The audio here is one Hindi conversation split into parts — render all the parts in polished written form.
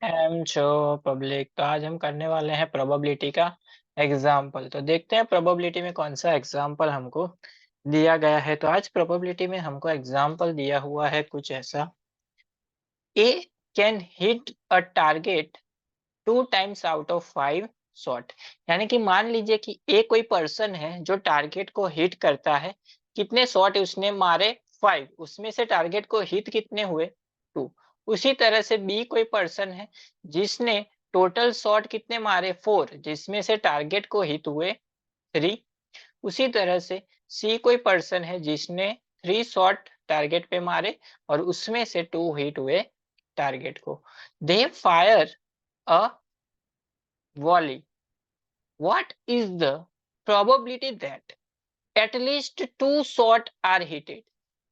एम छो पब्लिक। तो आज हम करने वाले हैं प्रोबेबिलिटी का एग्जाम्पल। तो देखते हैं प्रोबेबिलिटी में कौन सा एग्जाम्पल हमको दिया गया है। तो आज प्रोबेबिलिटी में हमको एग्जाम्पल दिया हुआ है कुछ ऐसा। A can hit a target 2 times out of 5 shot. यानी कि मान लीजिए कि ए कोई पर्सन है जो टारगेट को हिट करता है। कितने शॉट उसने मारे? 5। उसमें से टारगेट को हिट कितने हुए? 2। उसी तरह से बी कोई पर्सन है जिसने टोटल शॉट कितने मारे? 4, जिसमें से टारगेट को हिट हुए 3। उसी तरह से सी कोई पर्सन है जिसने 3 शॉट टारगेट पे मारे और उसमें से 2 हिट हुए टारगेट को। They fire a volley. What is the probability that at least 2 shot are hitted?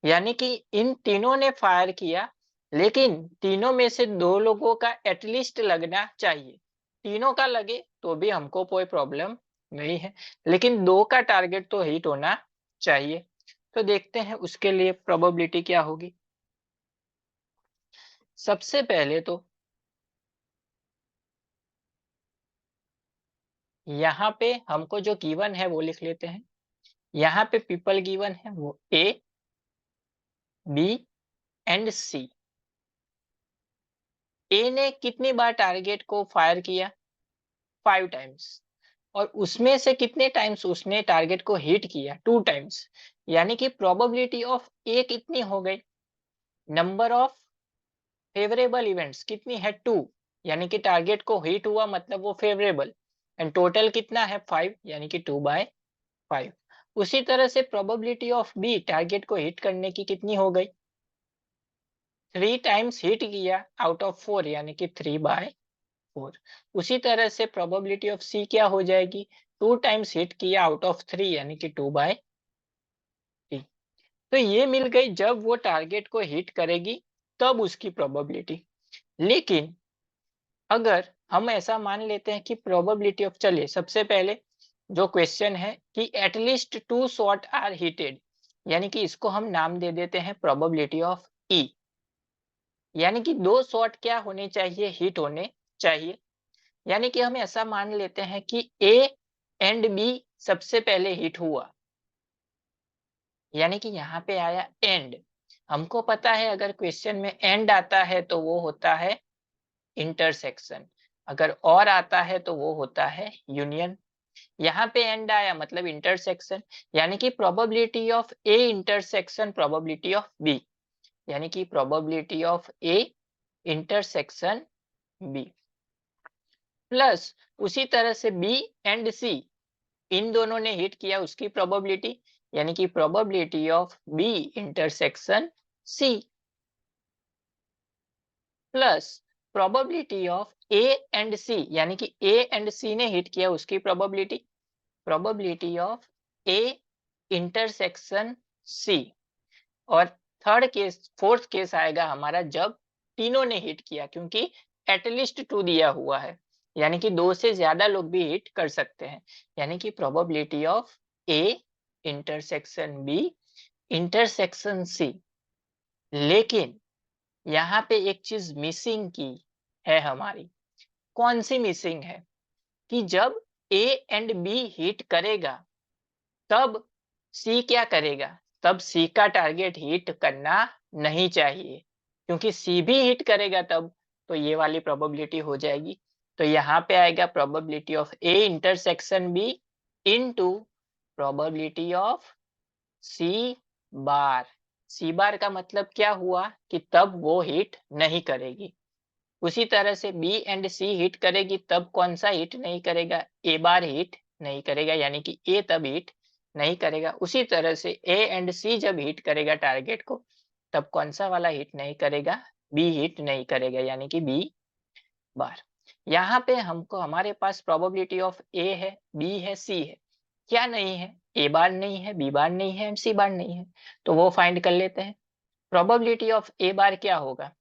यानी कि इन तीनों ने फायर किया, लेकिन तीनों में से 2 लोगों का एटलीस्ट लगना चाहिए। तीनों का लगे तो भी हमको कोई प्रॉब्लम नहीं है, लेकिन 2 का टारगेट तो हिट होना चाहिए। तो देखते हैं उसके लिए प्रोबेबिलिटी क्या होगी। सबसे पहले तो यहाँ पे हमको जो गिवन है वो लिख लेते हैं। यहाँ पे पीपल गिवन है वो ए, बी एंड सी। ए ने कितनी बार टारगेट को फायर किया? 5 टाइम्स। और उसमें से कितने टाइम्स उसने टारगेट को हिट किया? 2 टाइम्स। यानी कि प्रोबेबिलिटी ऑफ ए कितनी हो गई? नंबर ऑफ फेवरेबल इवेंट्स कितनी है? 2। यानी कि टारगेट को हिट हुआ मतलब वो फेवरेबल। एंड टोटल कितना है? 5, यानी कि 2/5। उसी तरह से प्रोबेबिलिटी ऑफ बी टारगेट को हिट करने की कितनी हो गई? 3 टाइम्स हिट किया आउट ऑफ 4, यानी कि 3/4। उसी तरह से प्रोबेबिलिटी ऑफ सी क्या हो जाएगी? 2 टाइम्स हिट किया आउट ऑफ 3, यानी कि 2/3। तो ये मिल गई जब वो टारगेट को हिट करेगी तब उसकी प्रोबेबिलिटी। लेकिन अगर हम ऐसा मान लेते हैं कि प्रोबेबिलिटी ऑफ, चलिए सबसे पहले जो क्वेश्चन है कि एटलीस्ट 2 शॉट आर हिटेड, यानी कि इसको हम नाम दे देते हैं प्रोबेबिलिटी ऑफ ई। यानी कि 2 शॉट क्या होने चाहिए? हिट होने चाहिए। यानी कि हम ऐसा मान लेते हैं कि ए एंड बी सबसे पहले हिट हुआ। यानी कि यहाँ पे आया एंड। हमको पता है अगर क्वेश्चन में एंड आता है तो वो होता है इंटरसेक्शन। अगर और आता है तो वो होता है यूनियन। यहाँ पे एंड आया मतलब इंटरसेक्शन। यानी कि probability of A intersection probability of B, यानी कि probability of A intersection B plus उसी तरह से बी एंड सी इन दोनों ने हिट किया उसकी प्रोबेबिलिटी, यानी कि probability of B intersection C plus probability of A and C, यानी कि ए एंड सी ने हिट किया उसकी probability, probability of A intersection C. और थर्ड केस, फोर्थ केस आएगा हमारा जब तीनों ने हिट किया, क्योंकि एटलीस्ट 2 दिया हुआ है, यानी कि 2 से ज्यादा लोग भी हिट कर सकते हैं। यानी कि probability of A intersection B intersection C. लेकिन यहाँ पे एक चीज मिसिंग की है हमारी। कौन सी मिसिंग है? कि जब ए एंड बी हिट करेगा तब सी क्या करेगा? तब सी का टारगेट हिट करना नहीं चाहिए, क्योंकि सी भी हिट करेगा तब तो ये वाली प्रोबेबिलिटी हो जाएगी। तो यहाँ पे आएगा probability of A intersection B into probability of C bar. C bar का मतलब क्या हुआ कि तब वो हिट नहीं करेगी। उसी तरह से बी एंड सी हिट करेगी तब कौन सा हिट नहीं करेगा? ए बार हिट नहीं करेगा, यानी कि ए तब हिट नहीं करेगा। उसी तरह से ए एंड सी जब हिट करेगा टारगेट को तब कौन सा वाला हिट नहीं करेगा? बी हिट नहीं करेगा, यानी कि बी बार। यहाँ पे हमको, हमारे पास प्रोबेबिलिटी ऑफ ए है, बी है, सी है, क्या नहीं है? ए बार नहीं है, बी बार नहीं है एंड सी बार नहीं है। तो वो फाइंड कर लेते हैं। प्रोबेबिलिटी ऑफ ए बार क्या होगा?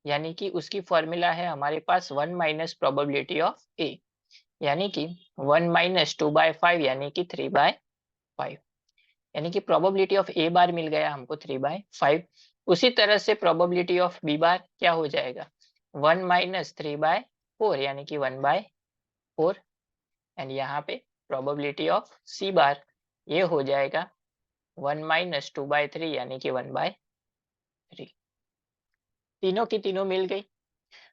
यानी कि उसकी फॉर्मूला है हमारे पास 1 माइनस प्रोबेबिलिटी ऑफ ए, यानी कि 1 माइनस 2/5, यानी कि 3/5। यानी कि प्रोबेबिलिटी ऑफ ए बार मिल गया हमको 3/5। उसी तरह से प्रोबेबिलिटी ऑफ बी बार क्या हो जाएगा? 1 माइनस 3/4 यानी कि 1/4 एंड यहाँ पे प्रोबेबिलिटी ऑफ सी बार ये हो जाएगा 1 माइनस 2/3 यानी कि 1/3। तीनों की तीनों मिल गई।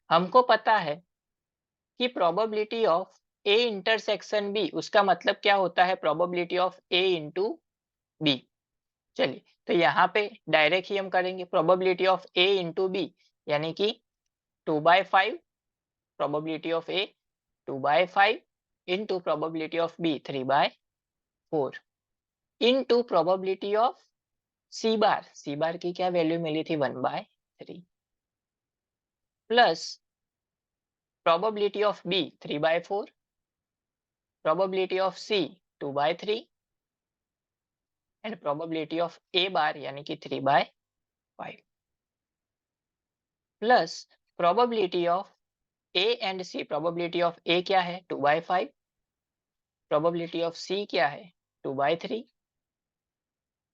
हमको पता है कि probability of A intersection B, उसका मतलब क्या होता है, probability of A into B. चलिए तो यहाँ पे डायरेक्ट ही हम करेंगे, probability of A into B यानी कि 2/5, probability of A 2/5 into probability of B 3/4 into probability of C bar, C bar की क्या वैल्यू मिली थी 1/3 plus probability of B 3/4, probability of C 2/3 and probability of ए बार यानी कि 3/5 plus probability of A and C, probability of A क्या है 2/5, प्रोबेबिलिटी ऑफ सी क्या है 2/3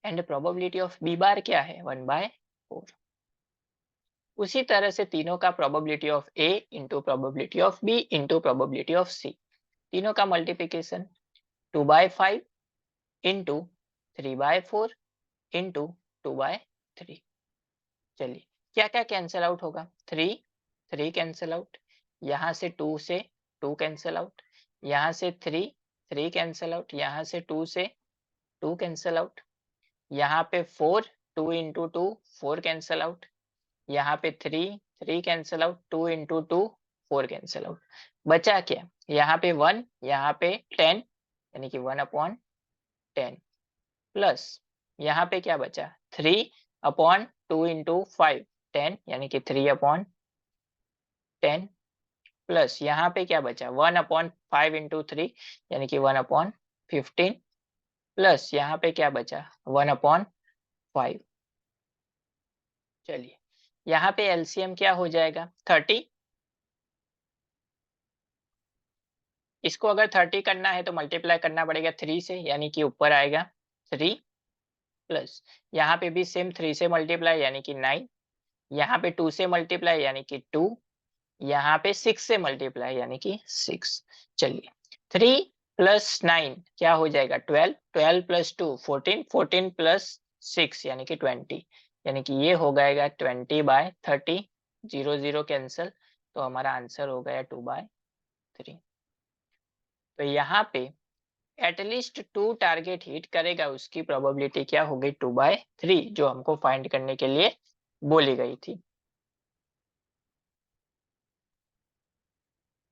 and probability of B bar क्या है 1/4। उसी तरह से तीनों का probability of A into probability of B into probability of C, तीनों का मल्टीप्लिकेशन 2/5 इंटू 3/4 इंटू 2/3। चलिए क्या क्या कैंसिल आउट होगा, 3 कैंसिल आउट, यहाँ से 2 कैंसिल आउट, यहाँ से 3 कैंसिल आउट, यहाँ से 2 कैंसिल आउट, यहाँ पे 2 इंटू 2 4 कैंसिल आउट, यहाँ पे 3 cancel out, 2 into 2 4 cancel out. बचा क्या, यहाँ पे 1, यहाँ पे 10 यानी कि 1/10 प्लस यहाँ पे क्या बचा 3/2 इंटू 5 10 यानी कि 3/10 प्लस यहाँ पे क्या बचा 1/5 इंटू 3 यानी कि 1/15 प्लस यहाँ पे क्या बचा 1/5। चलिए यहाँ पे एलसीएम क्या हो जाएगा 30, इसको अगर 30 करना है तो मल्टीप्लाई करना पड़ेगा 3 से यानी कि ऊपर आएगा 3 प्लस यहाँ पे भी सेम 3 से मल्टीप्लाई यानी कि 9, यहाँ पे 2 से मल्टीप्लाई यानी कि 2, यहाँ पे 6 से मल्टीप्लाई यानी कि 6। चलिए 3 प्लस 9 क्या हो जाएगा 12, 12 प्लस 2 14, 14 प्लस 6 यानी कि 20, यानी कि ये हो गएगा 20/30, 0 0 कैंसल, तो हमारा आंसर हो गया 2/3। तो यहाँ पे एटलीस्ट 2 टारगेट हिट करेगा उसकी प्रोबेबिलिटी क्या हो गई 2/3, जो हमको फाइंड करने के लिए बोली गई थी।